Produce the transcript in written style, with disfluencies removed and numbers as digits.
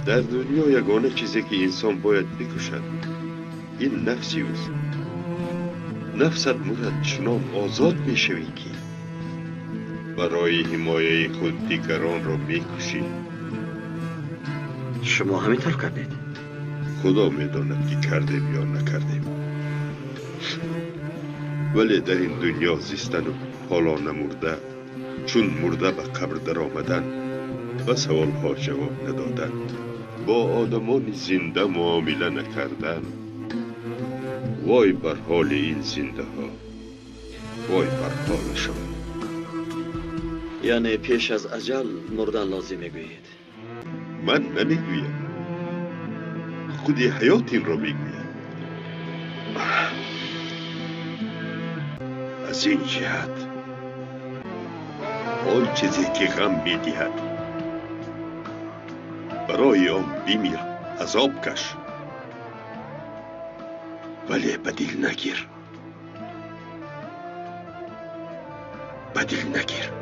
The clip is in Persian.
در دنیا یگانه چیزی که انسان باید بکشد این نفسی است. نفست مرد چنان آزاد می شوی که برای حمایه خود دیگران را می کشی. شما همینطور کردید؟ خدا می داند که کردیم یا نکردیم. ولی در این دنیا زیستن و حالا نمرده، چون مرده به قبر در آمدن و سوال ها جواب ندادن، با آدمان زنده معامله نکردن، وای بر حال این زنده ها، وای بر حالشان. یعنی پیش از اجل مردن لازم میگویید؟ من نمیگویم، خودی حیات این را میگوید. از این جهت آن چیزی که غم میدهد برای آن بمیر، عذاب کش، ولی بدل نگیر، بدل نگیر.